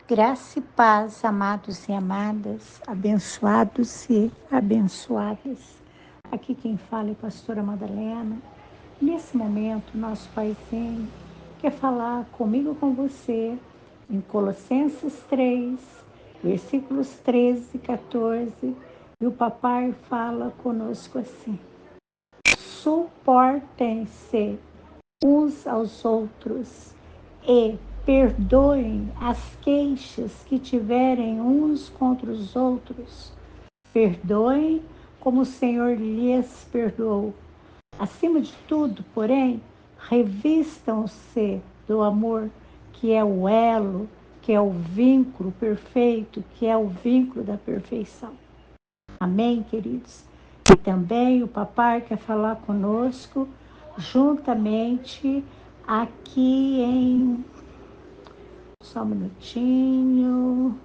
Graça e paz, amados e amadas, abençoados e abençoadas. Aqui quem fala é a pastora Madalena. Nesse momento, nosso Paizinho quer falar comigo e com você em Colossenses 3, versículos 13 e 14. E o papai fala conosco assim: suportem-se uns aos outros e perdoem as queixas que tiverem uns contra os outros. Perdoem como o Senhor lhes perdoou. Acima de tudo, porém, revistam-se do amor, que é o elo, que é o vínculo perfeito, que é o vínculo da perfeição. Amém, queridos? E também o papai quer falar conosco juntamente aqui em... Só um minutinho.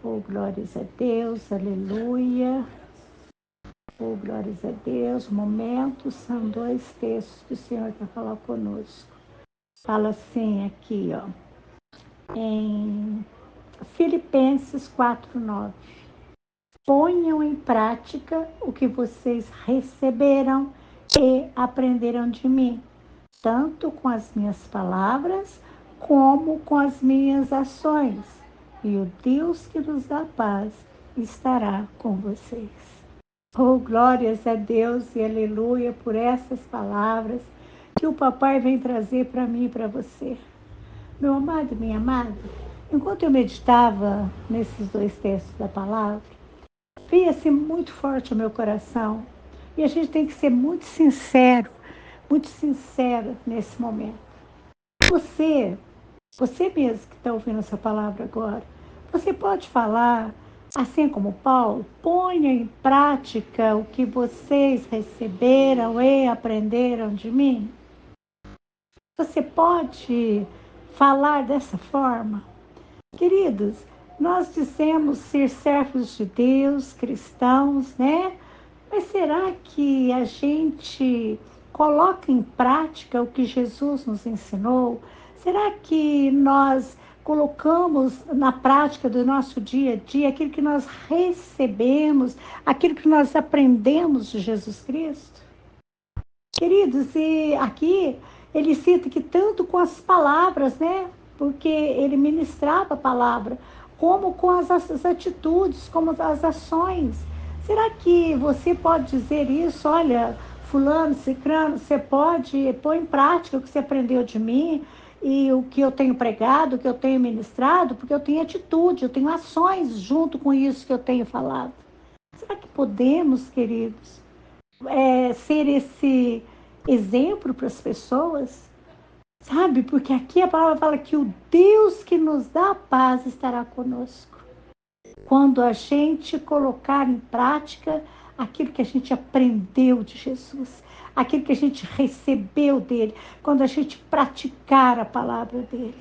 Oh, glórias a Deus, aleluia. Oh, glórias a Deus. Momento, são 2 textos que o Senhor quer falar conosco. Fala assim aqui, ó, em Filipenses 4:9. Ponham em prática o que vocês receberam e aprenderam de mim, tanto com as minhas palavras como com as minhas ações. E o Deus que nos dá paz estará com vocês. Oh, glórias a Deus e aleluia por essas palavras que o papai vem trazer para mim e para você. Meu amado e minha amada, enquanto eu meditava nesses 2 textos da palavra, veio-se muito forte ao meu coração. E a gente tem que ser muito sincero nesse momento. Você mesmo que está ouvindo essa palavra agora, você pode falar, assim como Paulo, ponha em prática o que vocês receberam e aprenderam de mim? Você pode falar dessa forma? Queridos, nós dizemos ser servos de Deus, cristãos, né? Mas será que a gente coloca em prática o que Jesus nos ensinou? Será que nós colocamos na prática do nosso dia a dia aquilo que nós recebemos, aquilo que nós aprendemos de Jesus Cristo? Queridos, e aqui ele cita que tanto com as palavras, né? Porque ele ministrava a palavra, como com as atitudes, como as ações. Será que você pode dizer isso? Olha, fulano, cicrano, você pode pôr em prática o que você aprendeu de mim e o que eu tenho pregado, o que eu tenho ministrado, porque eu tenho atitude, eu tenho ações junto com isso que eu tenho falado. Será que podemos, queridos, ser esse exemplo para as pessoas, sabe? Porque aqui a palavra fala que o Deus que nos dá a paz estará conosco. Quando a gente colocar em prática aquilo que a gente aprendeu de Jesus, aquilo que a gente recebeu dele, quando a gente praticar a palavra dele.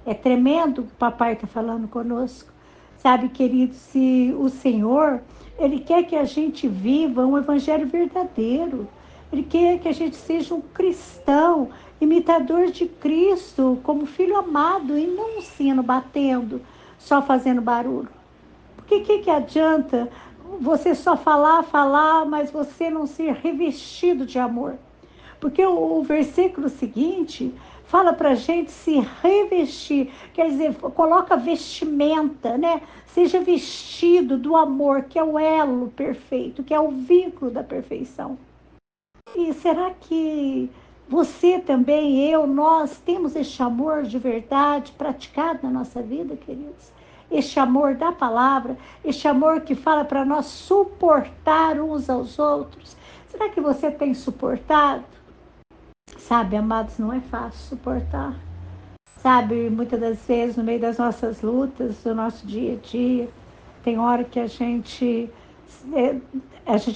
É tremendo o que o papai está falando conosco. Sabe, querido, se o Senhor, Ele quer que a gente viva um evangelho verdadeiro. Ele quer que a gente seja um cristão, imitador de Cristo, como filho amado, e não um sino batendo, só fazendo barulho. Porque que adianta você só falar, mas você não ser revestido de amor? Porque o versículo seguinte fala para a gente se revestir, quer dizer, coloca vestimenta, né? Seja vestido do amor, que é o elo perfeito, que é o vínculo da perfeição. E será que você também, nós temos este amor de verdade praticado na nossa vida, queridos? Este amor da palavra, este amor que fala para nós suportar uns aos outros. Será que você tem suportado? Sabe, amados, não é fácil suportar. Sabe, muitas das vezes, no meio das nossas lutas, do nosso dia a dia, tem hora que a gente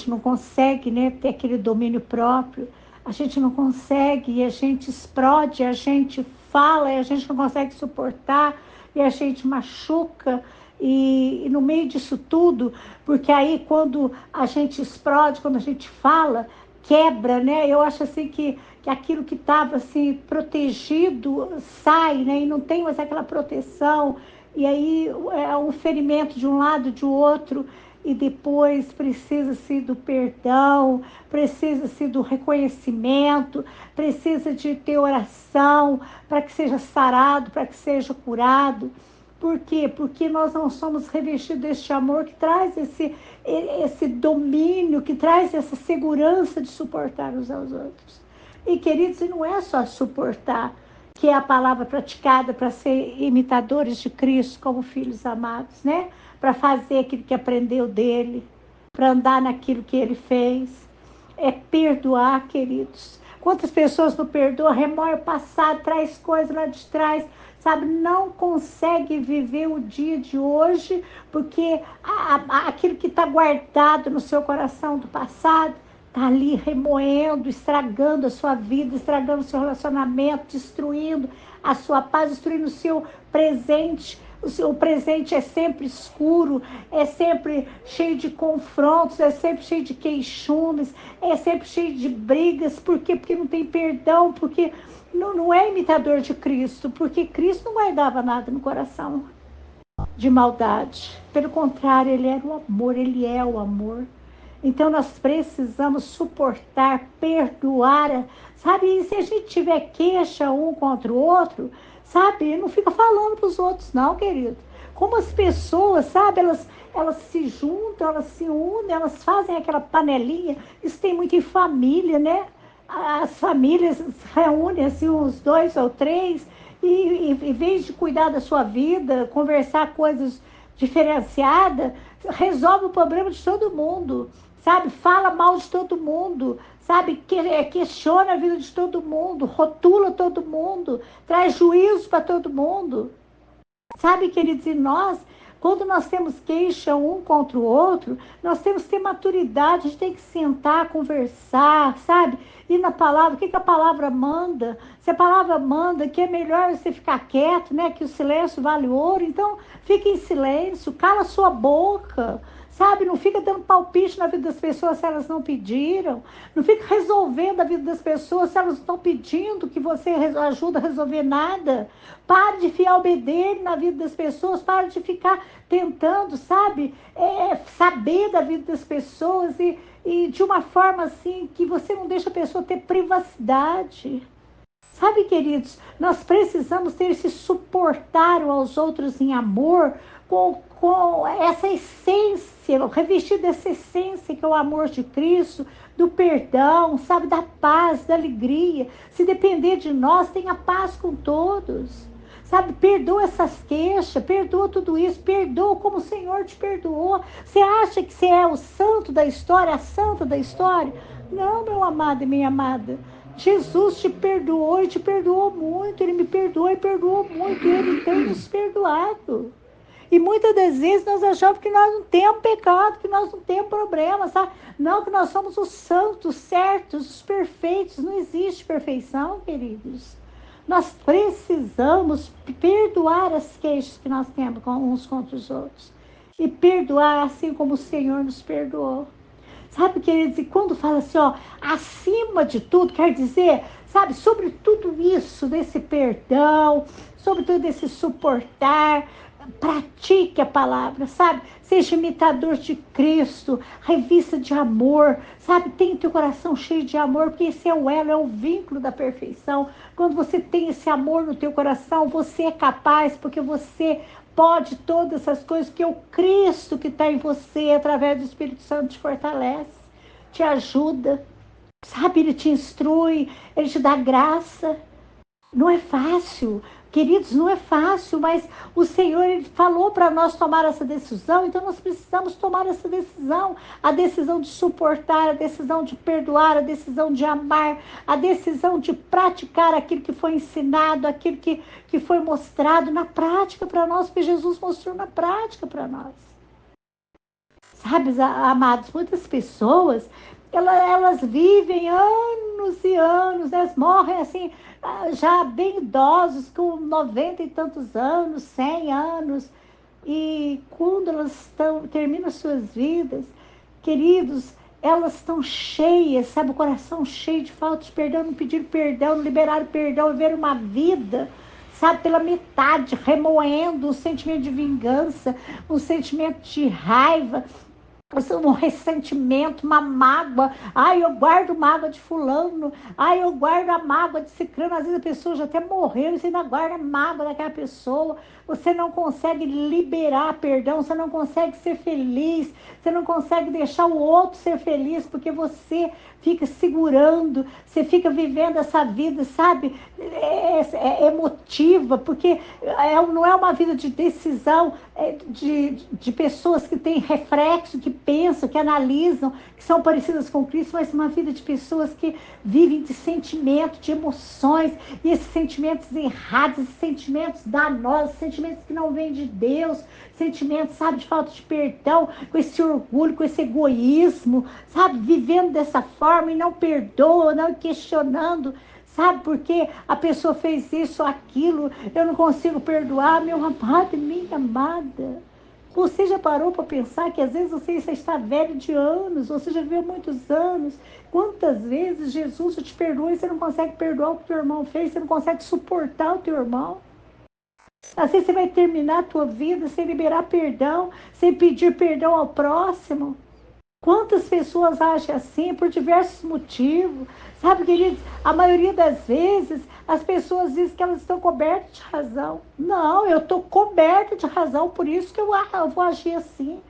não consegue, né, ter aquele domínio próprio, a gente não consegue, e a gente explode, a gente fala, e a gente não consegue suportar, e a gente machuca, e no meio disso tudo, porque aí quando a gente explode, quando a gente fala, quebra, né? Eu acho assim que aquilo que estava assim protegido sai, né? E não tem mais aquela proteção. e aí é um ferimento de um lado, de outro, e depois precisa-se do perdão, precisa-se do reconhecimento, precisa de ter oração para que seja sarado, para que seja curado. Por quê? Porque nós não somos revestidos deste amor que traz esse domínio, que traz essa segurança de suportar uns aos outros. E, queridos, não é só suportar, que é a palavra praticada para ser imitadores de Cristo como filhos amados, né? Para fazer aquilo que aprendeu dele, para andar naquilo que ele fez. É perdoar, queridos. Quantas pessoas não perdoam, remoem o passado, traz coisas lá de trás, sabe? Não consegue viver o dia de hoje, porque aquilo que está guardado no seu coração do passado está ali remoendo, estragando a sua vida, estragando o seu relacionamento, destruindo a sua paz, destruindo o seu presente. O seu presente é sempre escuro, é sempre cheio de confrontos, é sempre cheio de queixumes, é sempre cheio de brigas. Por quê? Porque não tem perdão, porque não é imitador de Cristo, porque Cristo não guardava nada no coração de maldade. Pelo contrário, ele era o amor, ele é o amor. Então nós precisamos suportar, perdoar, sabe? E se a gente tiver queixa um contra o outro, sabe? Não fica falando para os outros, não, querido. Como as pessoas, sabe? Elas se juntam, elas se unem, elas fazem aquela panelinha. Isso tem muito em família, né? As famílias se reúnem assim, uns 2 ou 3, e em vez de cuidar da sua vida, conversar coisas diferenciadas, resolve o problema de todo mundo, sabe? Fala mal de todo mundo, sabe? Questiona a vida de todo mundo, rotula todo mundo, traz juízo para todo mundo. Sabe, queridos, e nós, quando nós temos queixa um contra o outro, nós temos que ter maturidade, a gente tem que sentar, conversar, sabe? Ir na palavra, o que a palavra manda? Se a palavra manda que é melhor você ficar quieto, né? Que o silêncio vale ouro, então fique em silêncio, cala a sua boca, sabe? Não fica dando palpite na vida das pessoas se elas não pediram. Não fica resolvendo a vida das pessoas se elas não estão pedindo que você ajuda a resolver nada. Pare de fiar o bedelho na vida das pessoas. Pare de ficar tentando, sabe? Saber da vida das pessoas e de uma forma assim que você não deixa a pessoa ter privacidade. Sabe, queridos, nós precisamos ter esse suportar aos outros em amor, com essa essência, revestido dessa essência que é o amor de Cristo, do perdão, sabe, da paz, da alegria. Se depender de nós, tenha paz com todos. Sabe, perdoa essas queixas, perdoa tudo isso, perdoa como o Senhor te perdoou. Você acha que você é o santo da história, a santa da história? Não, meu amado e minha amada. Jesus te perdoou e te perdoou muito. Ele me perdoou e perdoou muito. E ele tem nos perdoado. E muitas das vezes nós achamos que nós não temos pecado, que nós não temos problema, sabe? Não, que nós somos os santos, certos, os perfeitos. Não existe perfeição, queridos. Nós precisamos perdoar as queixas que nós temos uns contra os outros. E perdoar assim como o Senhor nos perdoou. Sabe, queridos, e quando fala assim, ó, acima de tudo, quer dizer, sabe, sobre tudo isso, desse perdão, sobre tudo esse suportar, pratique a palavra, sabe? Seja imitador de Cristo, revista de amor, sabe? Tenha teu coração cheio de amor, porque esse é o elo, é o vínculo da perfeição. Quando você tem esse amor no teu coração, você é capaz, porque você pode todas essas coisas, que é o Cristo que está em você, através do Espírito Santo, te fortalece, te ajuda, sabe? Ele te instrui, ele te dá graça. Não é fácil, queridos, não é fácil, mas o Senhor, ele falou para nós tomar essa decisão, então nós precisamos tomar essa decisão, a decisão de suportar, a decisão de perdoar, a decisão de amar, a decisão de praticar aquilo que foi ensinado, aquilo que foi mostrado na prática para nós, que Jesus mostrou na prática para nós. Sabe, amados, muitas pessoas, elas vivem anos e anos, elas morrem assim, já bem idosos, com 90 e tantos anos, 100 anos, e quando elas terminam suas vidas, queridos, elas estão cheias, sabe, o coração cheio de falta de perdão, não pediram perdão, não liberaram perdão, viveram uma vida, sabe, pela metade, remoendo um sentimento de vingança, um sentimento de raiva, um ressentimento, uma mágoa. Ai, eu guardo mágoa de fulano. Ai, eu guardo a mágoa de ciclano. Às vezes a pessoa já até morreu e você ainda guarda mágoa daquela pessoa. Você não consegue liberar perdão, você não consegue ser feliz, você não consegue deixar o outro ser feliz, porque você fica segurando, você fica vivendo essa vida, sabe, emotiva, porque não é uma vida de decisão, de pessoas que têm reflexo, que pensam, que analisam, que são parecidas com Cristo, mas uma vida de pessoas que vivem de sentimento, de emoções, e esses sentimentos errados, esses sentimentos danosos, sentimentos que não vêm de Deus, sentimentos, sabe, de falta de perdão, com esse orgulho, com esse egoísmo, sabe, vivendo dessa forma e não perdoa, não questionando, sabe, porque a pessoa fez isso, aquilo, eu não consigo perdoar, meu amado, minha amada. Você já parou para pensar que às vezes você já está velho de anos, você já viveu muitos anos? Quantas vezes Jesus te perdoa e você não consegue perdoar o que teu irmão fez, você não consegue suportar o teu irmão? Às vezes você vai terminar a tua vida sem liberar perdão, sem pedir perdão ao próximo. Quantas pessoas agem assim por diversos motivos? Sabe, queridos, a maioria das vezes as pessoas dizem que elas estão cobertas de razão. Não, eu estou coberta de razão, por isso que eu vou agir assim.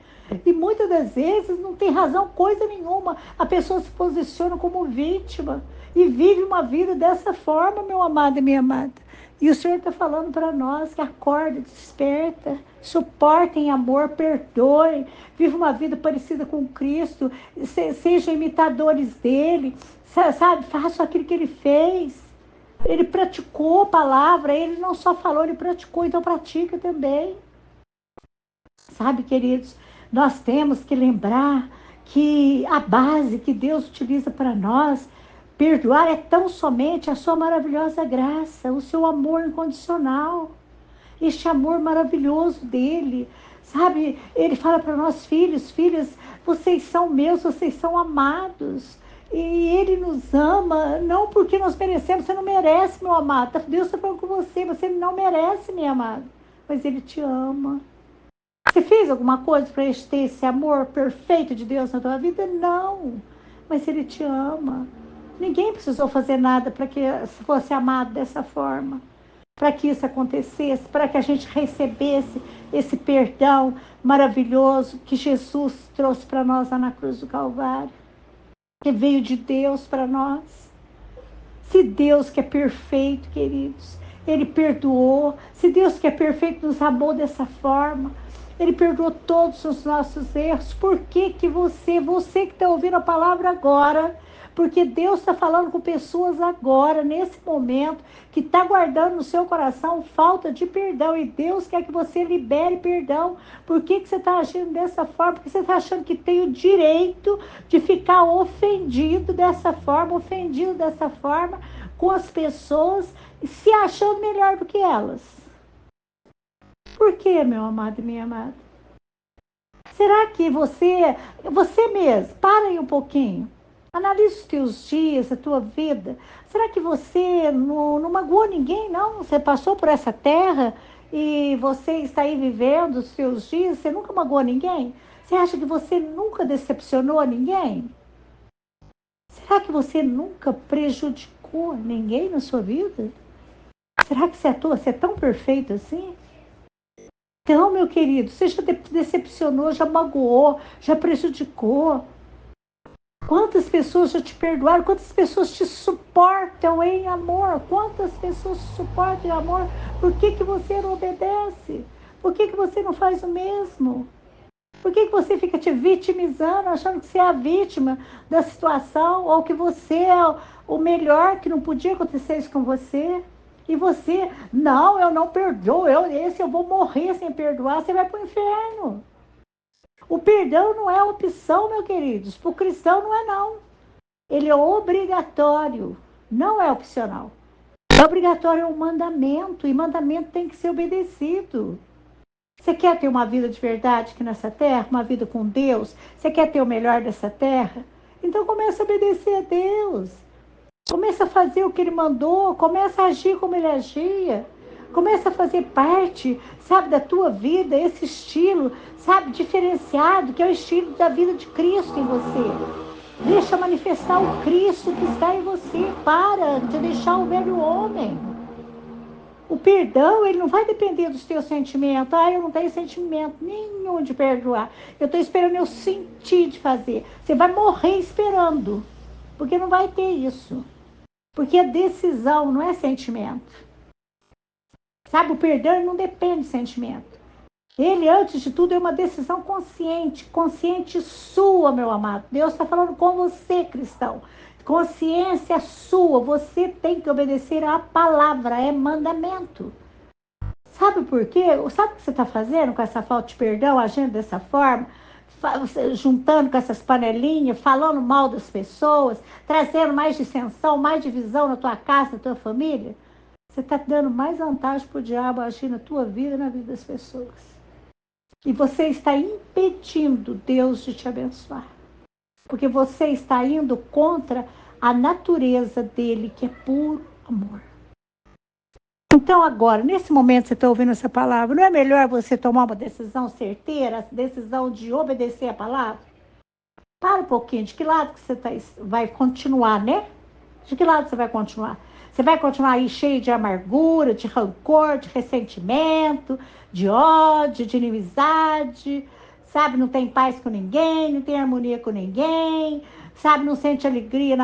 E muitas das vezes não tem razão coisa nenhuma. A pessoa se posiciona como vítima e vive uma vida dessa forma, meu amado e minha amada. E o Senhor está falando para nós que acorda, desperta, suportem amor, perdoem, viva uma vida parecida com Cristo, sejam imitadores dele, sabe, façam aquilo que ele fez. Ele praticou a palavra, ele não só falou, ele praticou, então pratica também. Sabe, queridos, nós temos que lembrar que a base que Deus utiliza para nós perdoar é tão somente a sua maravilhosa graça, o seu amor incondicional, este amor maravilhoso dele, sabe? Ele fala para nós, filhos, filhas, vocês são meus, vocês são amados. E ele nos ama, não porque nós merecemos, você não merece, meu amado. Deus está falando com você, você não merece, minha amada, mas ele te ama. Você fez alguma coisa para ter esse amor perfeito de Deus na tua vida? Não, mas ele te ama. Ninguém precisou fazer nada para que fosse amado dessa forma, para que isso acontecesse, para que a gente recebesse esse perdão maravilhoso que Jesus trouxe para nós lá na cruz do Calvário, que veio de Deus para nós. Se Deus que é perfeito, queridos, ele perdoou. Se Deus que é perfeito nos amou dessa forma, ele perdoou todos os nossos erros. Por que que você que está ouvindo a palavra agora, porque Deus está falando com pessoas agora, nesse momento, que está guardando no seu coração falta de perdão, e Deus quer que você libere perdão. Por que que você está agindo dessa forma? Porque você está achando que tem o direito de ficar ofendido dessa forma, com as pessoas, se achando melhor do que elas. Por que, meu amado e minha amada? Será que você mesmo, para aí um pouquinho, analise os teus dias, a tua vida. Será que você não magoou ninguém, não? Você passou por essa terra e você está aí vivendo os seus dias, você nunca magoou ninguém? Você acha que você nunca decepcionou ninguém? Será que você nunca prejudicou ninguém na sua vida? Será que você é tão perfeito assim? Então, meu querido, você já decepcionou, já magoou, já prejudicou. Quantas pessoas já te perdoaram? Quantas pessoas te suportam em amor? Quantas pessoas te suportam em amor? Por que que você não obedece? Por que que você não faz o mesmo? Por que que você fica te vitimizando, achando que você é a vítima da situação, ou que você é o melhor, que não podia acontecer isso com você? E você, não, eu não perdoo, eu vou morrer sem perdoar, você vai para o inferno. O perdão não é opção, meus queridos. Para o cristão não é, não. Ele é obrigatório, não é opcional. É obrigatório, é um mandamento, e mandamento tem que ser obedecido. Você quer ter uma vida de verdade aqui nessa terra, uma vida com Deus? Você quer ter o melhor dessa terra? Então começa a obedecer a Deus. Começa a fazer o que ele mandou, começa a agir como ele agia. Começa a fazer parte, sabe, da tua vida, esse estilo, sabe, diferenciado, que é o estilo da vida de Cristo em você. Deixa manifestar o Cristo que está em você. Para de deixar o velho homem. O perdão, ele não vai depender dos teus sentimentos. Ah, eu não tenho sentimento nenhum de perdoar. Eu estou esperando eu sentir de fazer. Você vai morrer esperando. Porque não vai ter isso. Porque é decisão, não é sentimento. Sabe, o perdão ele não depende de sentimento. Ele, antes de tudo, é uma decisão consciente. Consciente sua, meu amado. Deus está falando com você, cristão. Consciência sua. Você tem que obedecer à palavra. É mandamento. Sabe por quê? Sabe o que você está fazendo com essa falta de perdão, agindo dessa forma? Juntando com essas panelinhas, falando mal das pessoas, trazendo mais dissensão, mais divisão na tua casa, na tua família? Você está dando mais vantagem para o diabo agir na tua vida e na vida das pessoas. E você está impedindo Deus de te abençoar. Porque você está indo contra a natureza dele, que é puro amor. Então agora, nesse momento você está ouvindo essa palavra, não é melhor você tomar uma decisão certeira, a decisão de obedecer a palavra? Para um pouquinho, de que lado que você vai continuar, né? De que lado você vai continuar? Você vai continuar aí cheio de amargura, de rancor, de ressentimento, de ódio, de inimizade, sabe? Não tem paz com ninguém, não tem harmonia com ninguém, sabe? Não sente alegria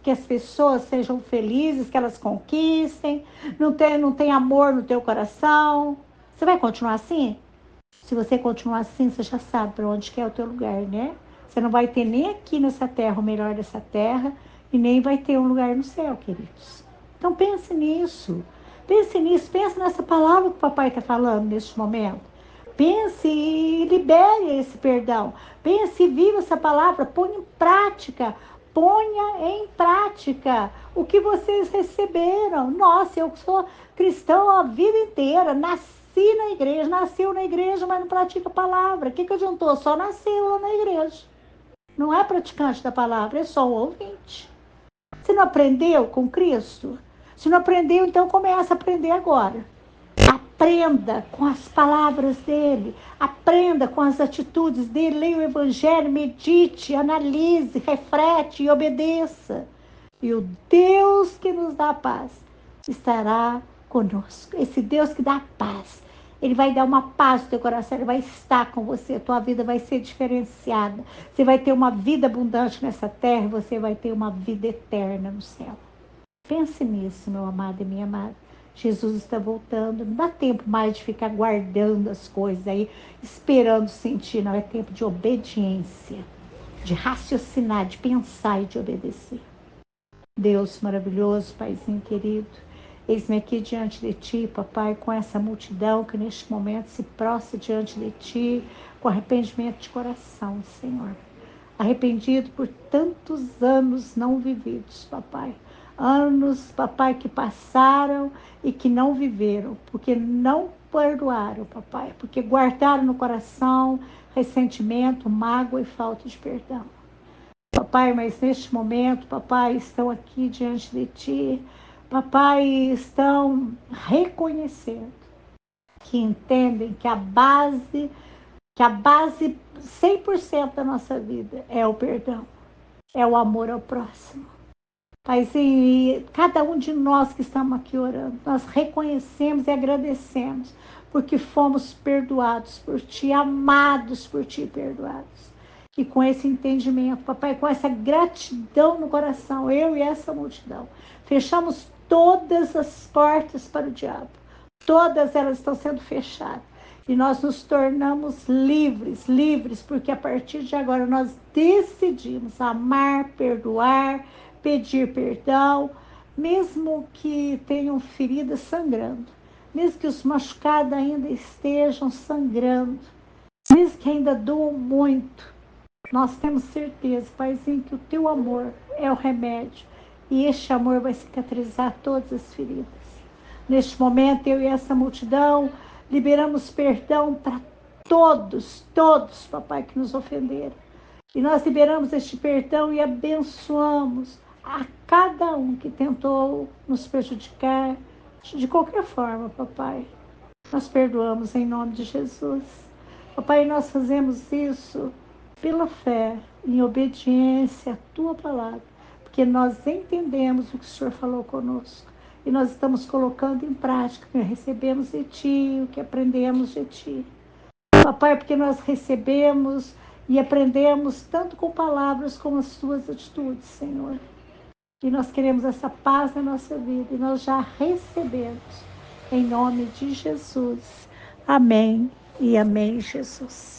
que as pessoas sejam felizes, que elas conquistem, não tem amor no teu coração. Você vai continuar assim? Se você continuar assim, você já sabe para onde que é o teu lugar, né? Você não vai ter nem aqui nessa terra o melhor dessa terra e nem vai ter um lugar no céu, queridos. Então pense nisso. Pense nisso, pense nessa palavra que o papai está falando neste momento. Pense e libere esse perdão. Pense e viva essa palavra, ponha em prática. Ponha em prática o que vocês receberam. Nossa, eu sou cristão a vida inteira, nasci na igreja, nasceu na igreja, mas não pratica a palavra. O que adiantou? Só nasceu lá na igreja. Não é praticante da palavra, é só um ouvinte. Você não aprendeu com Cristo? Se não aprendeu, então começa a aprender agora. Aprenda com as palavras dele, aprenda com as atitudes dele, leia o evangelho, medite, analise, reflete e obedeça. E o Deus que nos dá paz estará conosco. Esse Deus que dá paz, ele vai dar uma paz no teu coração, ele vai estar com você, a tua vida vai ser diferenciada. Você vai ter uma vida abundante nessa terra, você vai ter uma vida eterna no céu. Pense nisso, meu amado e minha amada. Jesus está voltando. Não dá tempo mais de ficar guardando as coisas aí, esperando sentir. Não, é tempo de obediência, de raciocinar, de pensar e de obedecer. Deus maravilhoso, Paizinho querido, eis-me aqui diante de Ti, papai, com essa multidão que neste momento se prostra diante de Ti, com arrependimento de coração, Senhor. Arrependido por tantos anos não vividos, papai. Anos, papai, que passaram e que não viveram, porque não perdoaram, papai, porque guardaram no coração ressentimento, mágoa e falta de perdão. Papai, mas neste momento, papai, estão aqui diante de Ti, papai, estão reconhecendo que entendem que a base 100% da nossa vida é o perdão, é o amor ao próximo. Paizinho, e cada um de nós que estamos aqui orando, nós reconhecemos e agradecemos, porque fomos perdoados por Ti, amados por Ti, perdoados. E com esse entendimento, papai, com essa gratidão no coração, eu e essa multidão, fechamos todas as portas para o diabo. Todas elas estão sendo fechadas. E nós nos tornamos livres, livres, porque a partir de agora nós decidimos amar, perdoar, pedir perdão, mesmo que tenham feridas sangrando, mesmo que os machucados ainda estejam sangrando, mesmo que ainda doam muito, nós temos certeza, Paizinho, que o Teu amor é o remédio e este amor vai cicatrizar todas as feridas. Neste momento, eu e essa multidão liberamos perdão para todos, papai, que nos ofenderam. E nós liberamos este perdão e abençoamos a cada um que tentou nos prejudicar, De qualquer forma, papai, nós perdoamos em nome de Jesus. Papai, nós fazemos isso pela fé, em obediência à tua palavra, porque nós entendemos o que o Senhor falou conosco e nós estamos colocando em prática o que recebemos de ti, o que aprendemos de ti. Papai, porque nós recebemos e aprendemos tanto com palavras como as tuas atitudes, Senhor. E nós queremos essa paz na nossa vida e nós já recebemos. Em nome de Jesus. Amém e amém, Jesus.